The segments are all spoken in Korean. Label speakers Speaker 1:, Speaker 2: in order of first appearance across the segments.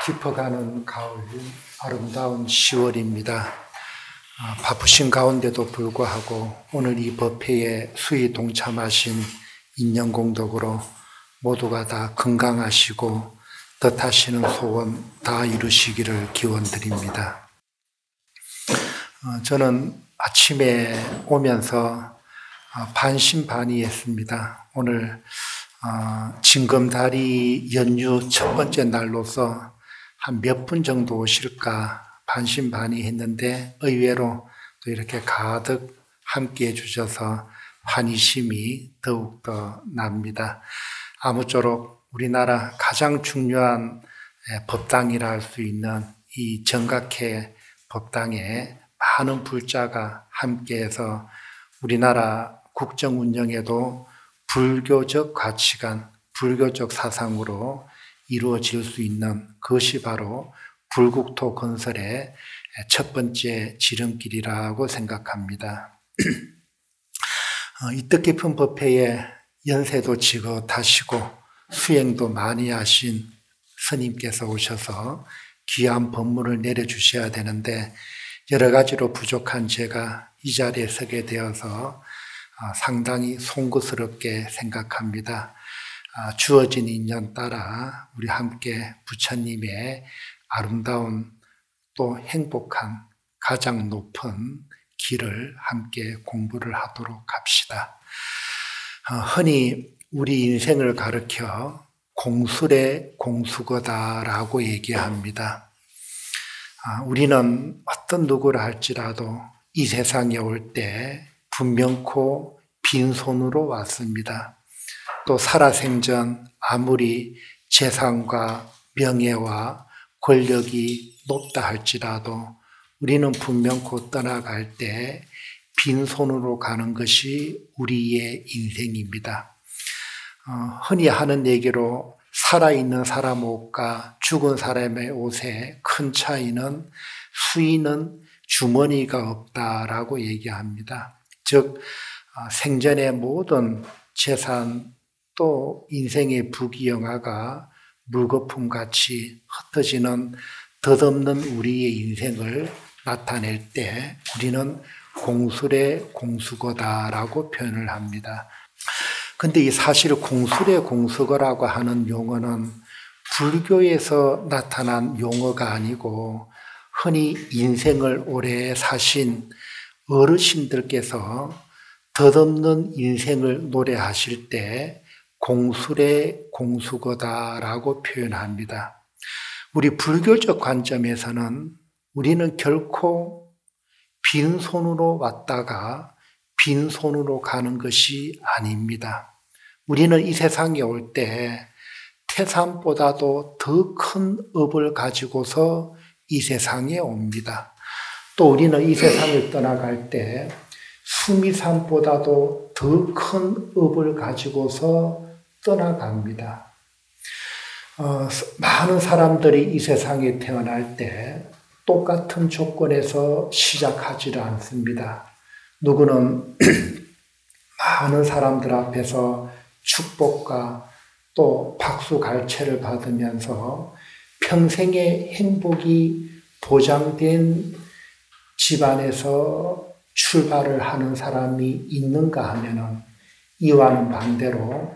Speaker 1: 깊어가는 가을, 아름다운 10월입니다. 바쁘신 가운데도 불구하고 오늘 이 법회에 수히 동참하신 인연공덕으로 모두가 다 건강하시고 뜻하시는 소원 다 이루시기를 기원드립니다. 저는 아침에 오면서 반신반의했습니다. 오늘 징검다리 연휴 첫 번째 날로서 한 몇 분 정도 오실까 반신반의했는데 의외로 또 이렇게 가득 함께해 주셔서 환희심이 더욱더 납니다. 아무쪼록 우리나라 가장 중요한 법당이라 할 수 있는 이 정각회 법당에 많은 불자가 함께해서 우리나라 국정 운영에도 불교적 가치관, 불교적 사상으로 이루어질 수 있는 그것이 바로 불국토 건설의 첫 번째 지름길이라고 생각합니다. 이 뜻깊은 법회에 연세도 지긋하시고 수행도 많이 하신 스님께서 오셔서 귀한 법문을 내려주셔야 되는데 여러 가지로 부족한 제가 이 자리에 서게 되어서 상당히 송구스럽게 생각합니다. 주어진 인연 따라 우리 함께 부처님의 아름다운 또 행복한 가장 높은 길을 함께 공부를 하도록 합시다. 흔히 우리 인생을 가르쳐 공술의 공수거다라고 얘기합니다. 우리는 어떤 누구를 할지라도 이 세상에 올 때 분명코 빈손으로 왔습니다. 또 살아생전 아무리 재산과 명예와 권력이 높다 할지라도 우리는 분명코 떠나갈 때 빈손으로 가는 것이 우리의 인생입니다. 흔히 하는 얘기로 살아있는 사람 옷과 죽은 사람의 옷의 큰 차이는 수의는 주머니가 없다라고 얘기합니다. 즉 생전의 모든 재산 또 인생의 부귀영화가 물거품같이 흩어지는 덧없는 우리의 인생을 나타낼 때 우리는 공술의 공수거다라고 표현을 합니다. 근데 이 사실 공술의 공수거라고 하는 용어는 불교에서 나타난 용어가 아니고 흔히 인생을 오래 사신 어르신들께서 덧없는 인생을 노래하실 때 공술의 공수거다라고 표현합니다. 우리 불교적 관점에서는 우리는 결코 빈손으로 왔다가 빈손으로 가는 것이 아닙니다. 우리는 이 세상에 올 때 태산보다도 더 큰 업을 가지고서 이 세상에 옵니다. 또 우리는 이 세상을 떠나갈 때 수미산보다도 더 큰 업을 가지고서 떠나갑니다. 많은 사람들이 이 세상에 태어날 때 똑같은 조건에서 시작하지를 않습니다. 누구는 많은 사람들 앞에서 축복과 또 박수갈채를 받으면서 평생의 행복이 보장된 집안에서 출발을 하는 사람이 있는가 하면은 이와는 반대로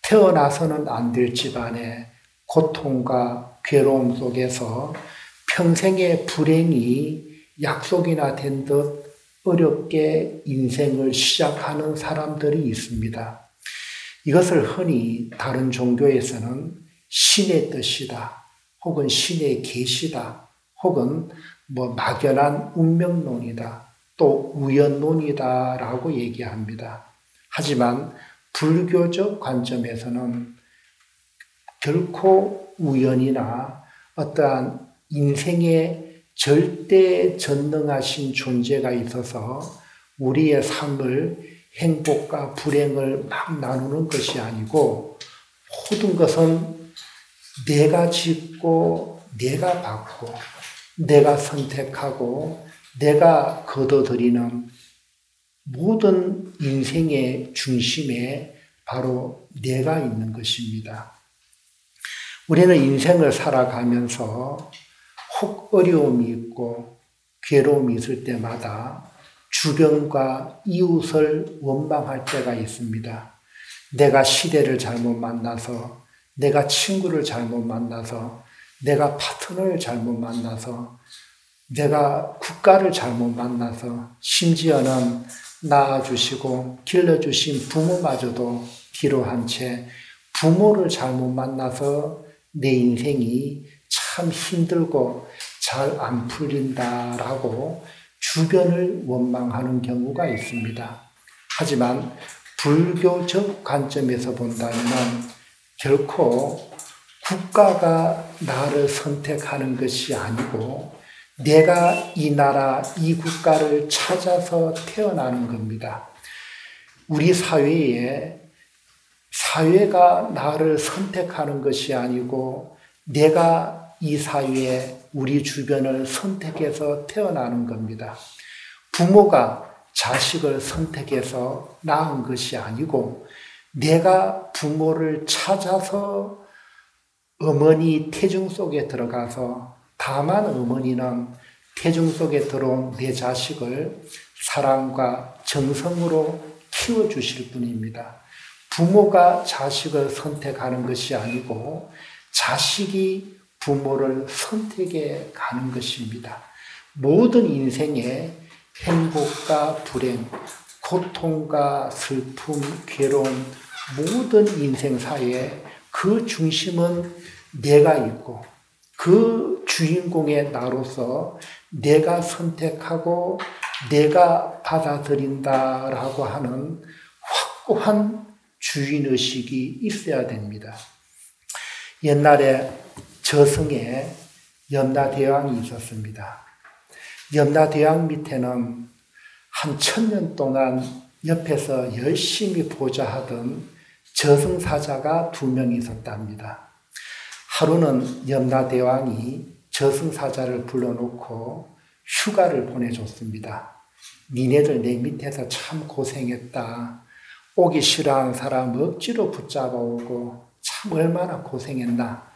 Speaker 1: 태어나서는 안 될 집안의 고통과 괴로움 속에서 평생의 불행이 약속이나 된 듯 어렵게 인생을 시작하는 사람들이 있습니다. 이것을 흔히 다른 종교에서는 신의 뜻이다, 혹은 신의 계시다, 혹은 막연한 운명론이다, 또 우연론이다라고 얘기합니다. 하지만 불교적 관점에서는 결코 우연이나 어떠한 인생에 절대 전능하신 존재가 있어서 우리의 삶을 행복과 불행을 막 나누는 것이 아니고 모든 것은 내가 짓고 내가 받고 내가 선택하고 내가 거둬들이는 모든 인생의 중심에 바로 내가 있는 것입니다. 우리는 인생을 살아가면서 혹 어려움이 있고 괴로움이 있을 때마다 주변과 이웃을 원망할 때가 있습니다. 내가 시대를 잘못 만나서, 내가 친구를 잘못 만나서, 내가 파트너를 잘못 만나서, 내가 국가를 잘못 만나서, 심지어는 낳아주시고 길러주신 부모마저도 뒤로 한 채 부모를 잘못 만나서 내 인생이 참 힘들고 잘 안 풀린다라고 주변을 원망하는 경우가 있습니다. 하지만 불교적 관점에서 본다면 결코 국가가 나를 선택하는 것이 아니고 내가 이 나라, 이 국가를 찾아서 태어나는 겁니다. 우리 사회가 나를 선택하는 것이 아니고 내가 이 사회에 우리 주변을 선택해서 태어나는 겁니다. 부모가 자식을 선택해서 낳은 것이 아니고 내가 부모를 찾아서 어머니 태중 속에 들어가서 다만 어머니는 태중 속에 들어온 내 자식을 사랑과 정성으로 키워주실 분입니다. 부모가 자식을 선택하는 것이 아니고 자식이 부모를 선택해 가는 것입니다. 모든 인생의 행복과 불행, 고통과 슬픔, 괴로움, 모든 인생사에 그 중심은 내가 있고 그 주인공의 나로서 내가 선택하고 내가 받아들인다라고 하는 확고한 주인의식이 있어야 됩니다. 옛날에 저승에 염라대왕이 있었습니다. 염라대왕 밑에는 한 1000년 동안 옆에서 열심히 보좌하던 저승사자가 2명이 있었답니다. 하루는 염라대왕이 저승사자를 불러놓고 휴가를 보내줬습니다. 니네들 내 밑에서 참 고생했다. 오기 싫어하는 사람 억지로 붙잡아 오고 참 얼마나 고생했나.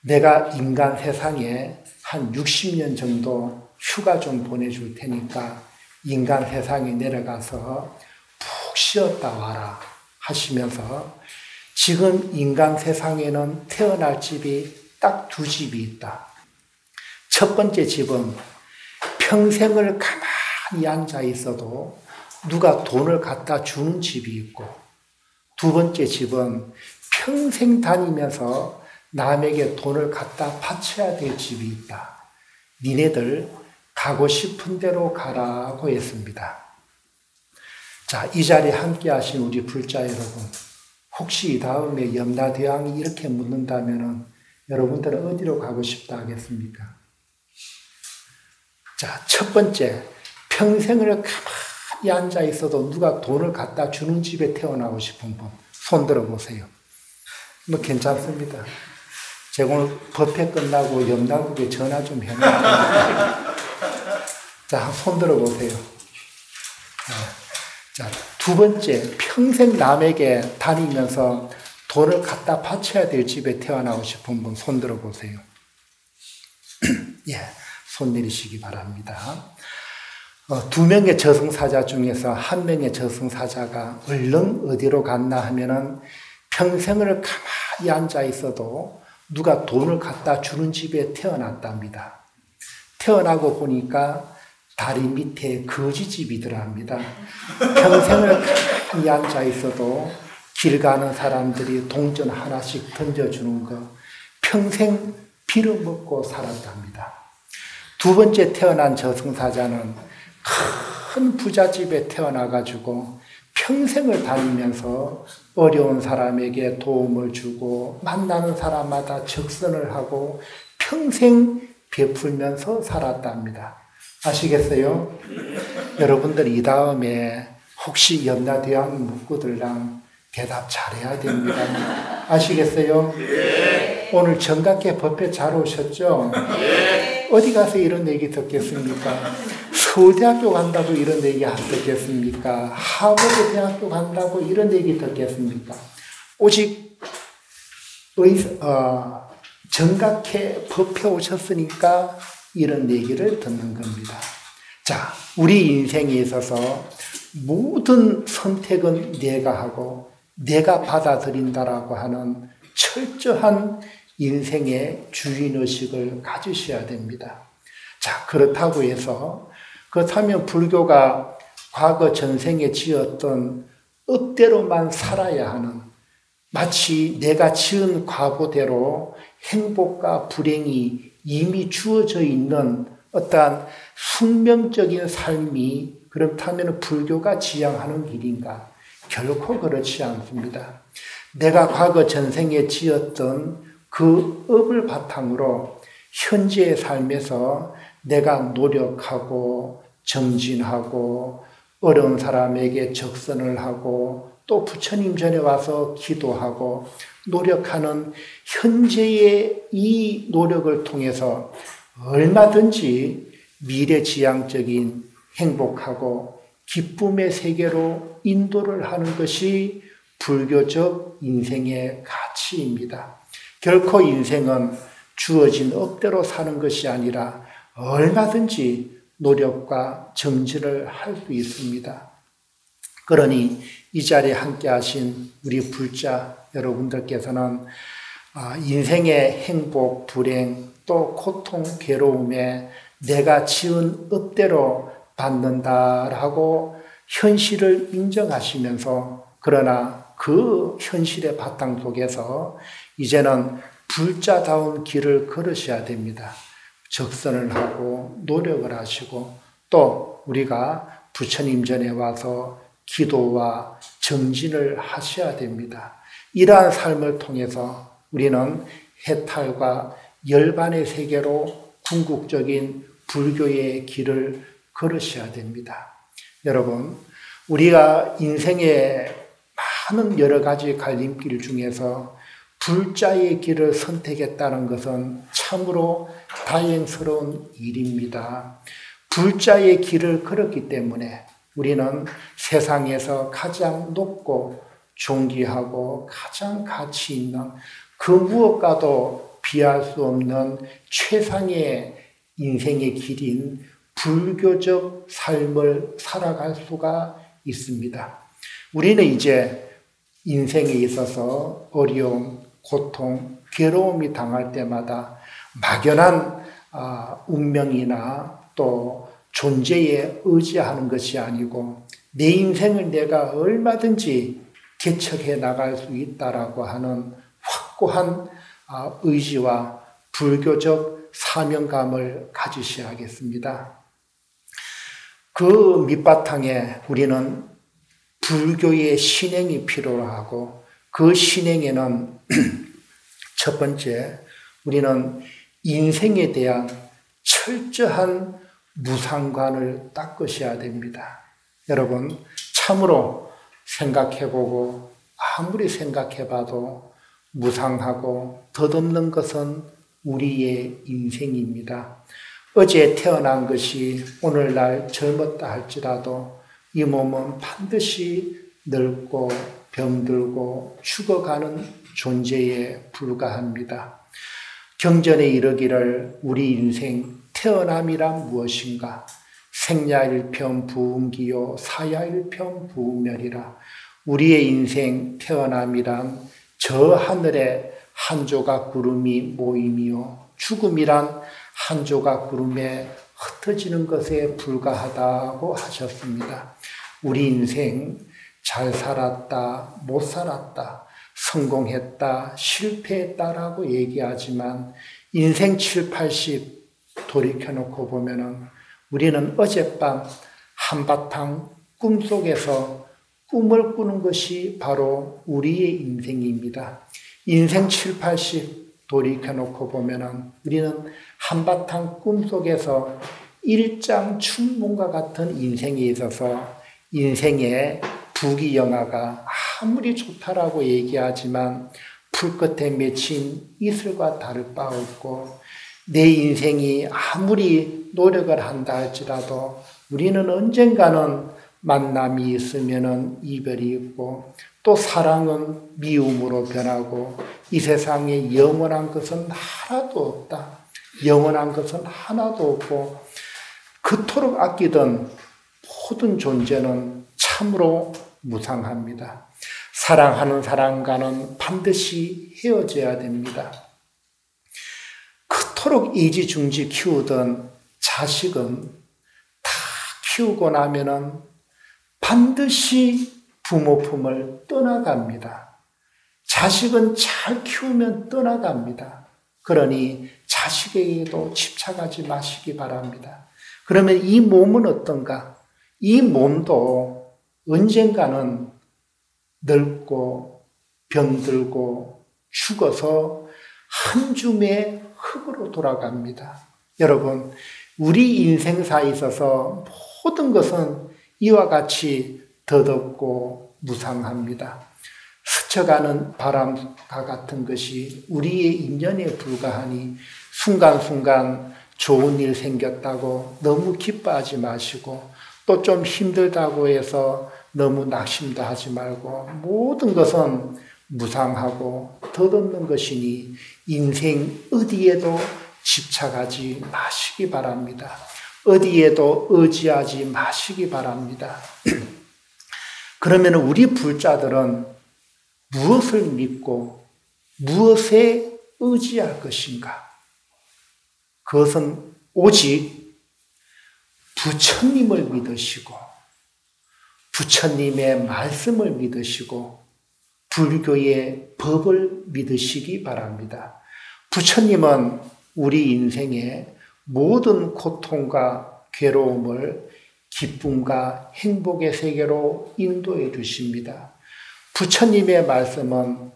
Speaker 1: 내가 인간 세상에 한 60년 정도 휴가 좀 보내줄 테니까 인간 세상에 내려가서 푹 쉬었다 와라 하시면서 지금 인간 세상에는 태어날 집이 딱 2집이 있다. 첫 번째 집은 평생을 가만히 앉아 있어도 누가 돈을 갖다 주는 집이 있고, 두 번째 집은 평생 다니면서 남에게 돈을 갖다 바쳐야 될 집이 있다. 니네들 가고 싶은 대로 가라고 했습니다. 자, 이 자리에 함께 하신 우리 불자 여러분, 혹시 이 다음에 염라대왕이 이렇게 묻는다면 여러분들은 어디로 가고 싶다 하겠습니까? 자, 첫 번째, 평생을 가만히 앉아 있어도 누가 돈을 갖다 주는 집에 태어나고 싶은 분, 손 들어보세요. 뭐 괜찮습니다. 제가 오늘 법회 끝나고 염라국에 전화 좀 해놓을게요. 자, 손 들어보세요. 자, 두 번째, 평생 남에게 다니면서 돈을 갖다 바쳐야 될 집에 태어나고 싶은 분, 손 들어보세요. 예, 손 내리시기 바랍니다. 2명의 저승사자 중에서 1명의 저승사자가 얼른 어디로 갔나 하면은 평생을 가만히 앉아 있어도 누가 돈을 갖다 주는 집에 태어났답니다. 태어나고 보니까 다리 밑에 거지집이더랍니다. 평생을 가만히 앉아 있어도 길 가는 사람들이 동전 하나씩 던져주는 거 평생 빌어먹고 살았답니다. 두 번째 태어난 저승사자는 큰 부잣집에 태어나가지고 평생을 다니면서 어려운 사람에게 도움을 주고 만나는 사람마다 적선을 하고 평생 베풀면서 살았답니다. 아시겠어요? 여러분들 이 다음에 혹시 염라대왕이 묻고들랑 대답 잘해야 됩니다. 아시겠어요? 네. 오늘 정각계 법회 잘 오셨죠? 네. 어디 가서 이런 얘기 듣겠습니까? 서울대학교 간다고 이런 얘기 듣겠습니까? 하버드 대학교 간다고 이런 얘기 듣겠습니까? 오직 정각해 법해 오셨으니까 이런 얘기를 듣는 겁니다. 자, 우리 인생에 있어서 모든 선택은 내가 하고 내가 받아들인다라고 하는 철저한 인생의 주인의식을 가지셔야 됩니다. 자, 그렇다면 불교가 과거 전생에 지었던 업대로만 살아야 하는, 마치 내가 지은 과보대로 행복과 불행이 이미 주어져 있는 어떠한 숙명적인 삶이 그렇다면 불교가 지향하는 길인가? 결코 그렇지 않습니다. 내가 과거 전생에 지었던 그 업을 바탕으로 현재의 삶에서 내가 노력하고 정진하고 어려운 사람에게 적선을 하고 또 부처님 전에 와서 기도하고 노력하는 현재의 이 노력을 통해서 얼마든지 미래지향적인 행복하고 기쁨의 세계로 인도를 하는 것이 불교적 인생의 가치입니다. 결코 인생은 주어진 업대로 사는 것이 아니라 얼마든지 노력과 정진을 할 수 있습니다. 그러니 이 자리에 함께 하신 우리 불자 여러분들께서는 인생의 행복, 불행, 또 고통, 괴로움에 내가 지은 업대로 받는다라고 현실을 인정하시면서, 그러나 그 현실의 바탕 속에서 이제는 불자다운 길을 걸으셔야 됩니다. 적선을 하고 노력을 하시고 또 우리가 부처님 전에 와서 기도와 정진을 하셔야 됩니다. 이러한 삶을 통해서 우리는 해탈과 열반의 세계로 궁극적인 불교의 길을 걸으셔야 됩니다. 여러분, 우리가 인생의 많은 여러 가지 갈림길 중에서 불자의 길을 선택했다는 것은 참으로 다행스러운 일입니다. 불자의 길을 걸었기 때문에 우리는 세상에서 가장 높고 존귀하고 가장 가치 있는 그 무엇과도 비할 수 없는 최상의 인생의 길인 불교적 삶을 살아갈 수가 있습니다. 우리는 이제 인생에 있어서 어려움, 고통, 괴로움이 당할 때마다 막연한 운명이나 또 존재에 의지하는 것이 아니고 내 인생을 내가 얼마든지 개척해 나갈 수 있다라고 하는 확고한 의지와 불교적 사명감을 가지셔야겠습니다. 그 밑바탕에 우리는 불교의 신행이 필요하고, 그 신행에는 첫 번째, 우리는 인생에 대한 철저한 무상관을 닦으셔야 됩니다. 여러분, 참으로 생각해보고 아무리 생각해봐도 무상하고 덧없는 것은 우리의 인생입니다. 어제 태어난 것이 오늘날 젊었다 할지라도 이 몸은 반드시 늙고 병들고 죽어가는 존재에 불과합니다. 경전에 이르기를 우리 인생 태어남이란 무엇인가? 생야일편 부음기요 사야일편 부음멸이라. 우리의 인생 태어남이란 저 하늘에 한 조각 구름이 모임이요 죽음이란 한 조각 구름에 흩어지는 것에 불과하다고 하셨습니다. 우리 인생 잘 살았다, 못 살았다, 성공했다, 실패했다라고 얘기하지만 인생 7, 80 돌이켜놓고 보면은 우리는 어젯밤 한바탕 꿈속에서 꿈을 꾸는 것이 바로 우리의 인생입니다. 인생 7, 80 돌이켜놓고 보면은 우리는 한바탕 꿈속에서 일장춘몽과 같은 인생에 있어서 인생의 부귀영화가 아무리 좋다라고 얘기하지만 풀끝에 맺힌 이슬과 다를 바 없고, 내 인생이 아무리 노력을 한다 할지라도 우리는 언젠가는 만남이 있으면은 이별이 있고, 또 사랑은 미움으로 변하고, 이 세상에 영원한 것은 하나도 없다. 영원한 것은 하나도 없고, 그토록 아끼던 모든 존재는 참으로 무상합니다. 사랑하는 사람과는 반드시 헤어져야 됩니다. 그토록 이지중지 키우던 자식은 다 키우고 나면은 반드시 부모 품을 떠나갑니다. 자식은 잘 키우면 떠나갑니다. 그러니 자식에게도 집착하지 마시기 바랍니다. 그러면 이 몸은 어떤가? 이 몸도 언젠가는 늙고 병들고 죽어서 한 줌의 흙으로 돌아갑니다. 여러분, 우리 인생사에 있어서 모든 것은 이와 같이 덧없고 무상합니다. 스쳐가는 바람과 같은 것이 우리의 인연에 불과하니 순간순간 좋은 일 생겼다고 너무 기뻐하지 마시고, 또 좀 힘들다고 해서 너무 낙심도 하지 말고, 모든 것은 무상하고 덧없는 것이니 인생 어디에도 집착하지 마시기 바랍니다. 어디에도 의지하지 마시기 바랍니다. 그러면 우리 불자들은 무엇을 믿고 무엇에 의지할 것인가? 그것은 오직 부처님을 믿으시고, 부처님의 말씀을 믿으시고, 불교의 법을 믿으시기 바랍니다. 부처님은 우리 인생의 모든 고통과 괴로움을 기쁨과 행복의 세계로 인도해 주십니다. 부처님의 말씀은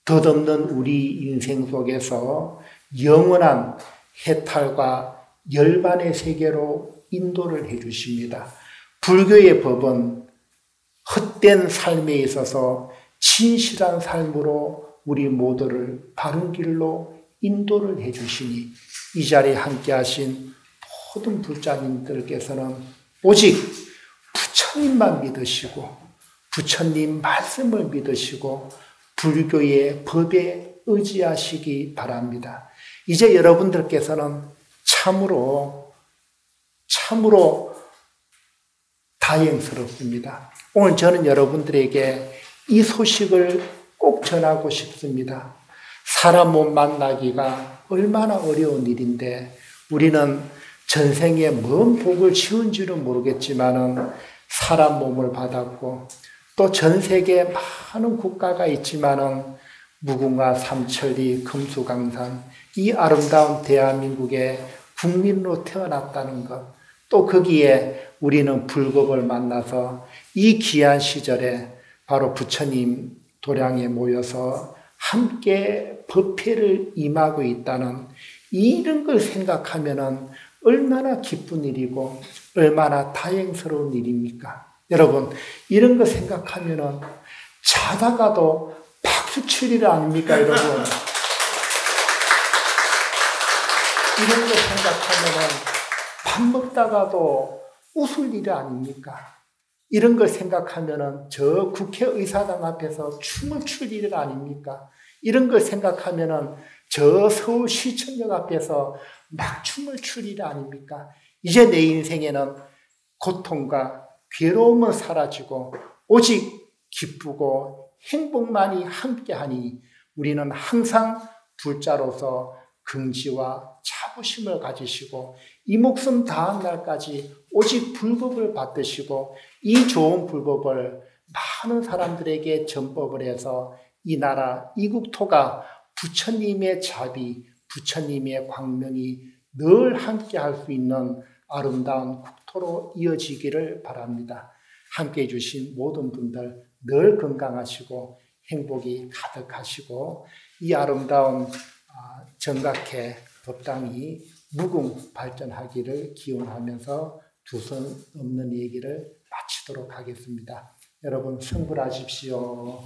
Speaker 1: 덧없는 우리 인생 속에서 영원한 해탈과 열반의 세계로 인도를 해 주십니다. 불교의 법은 헛된 삶에 있어서 진실한 삶으로 우리 모두를 바른 길로 인도를 해 주시니, 이 자리에 함께 하신 모든 불자님들께서는 오직 부처님만 믿으시고, 부처님 말씀을 믿으시고, 불교의 법에 의지하시기 바랍니다. 이제 여러분들께서는 참으로 다행스럽습니다. 오늘 저는 여러분들에게 이 소식을 꼭 전하고 싶습니다. 사람 몸 만나기가 얼마나 어려운 일인데, 우리는 전생에 뭔 복을 지은지는 모르겠지만은 사람 몸을 받았고, 또 전 세계에 많은 국가가 있지만은 무궁화 삼천리 금수강산, 이 아름다운 대한민국의 국민으로 태어났다는 것, 또 거기에 우리는 불법을 만나서 이 귀한 시절에 바로 부처님 도량에 모여서 함께 법회를 임하고 있다는, 이런 걸 생각하면은 얼마나 기쁜 일이고 얼마나 다행스러운 일입니까? 여러분, 이런 거 생각하면은 자다가도 박수 칠 일 아닙니까, 여러분? 이런 거 생각하면은 밥 먹다가도 웃을 일 아닙니까? 이런 걸 생각하면은 저 국회의사당 앞에서 춤을 출 일 아닙니까? 이런 걸 생각하면은 저 서울시청역 앞에서 막 춤을 출 일 아닙니까? 이제 내 인생에는 고통과 괴로움은 사라지고 오직 기쁘고 행복만이 함께하니, 우리는 항상 불자로서 긍지와 자부심을 가지시고 이 목숨 다한 날까지 오직 불법을 받으시고, 이 좋은 불법을 많은 사람들에게 전법을 해서 이 나라, 이 국토가 부처님의 자비, 부처님의 광명이 늘 함께 할 수 있는 아름다운 국토로 이어지기를 바랍니다. 함께 해주신 모든 분들 늘 건강하시고 행복이 가득하시고, 이 아름다운 정각회 법당이 무궁 발전하기를 기원하면서 두선 없는 얘기를 마치도록 하겠습니다. 여러분 성불하십시오.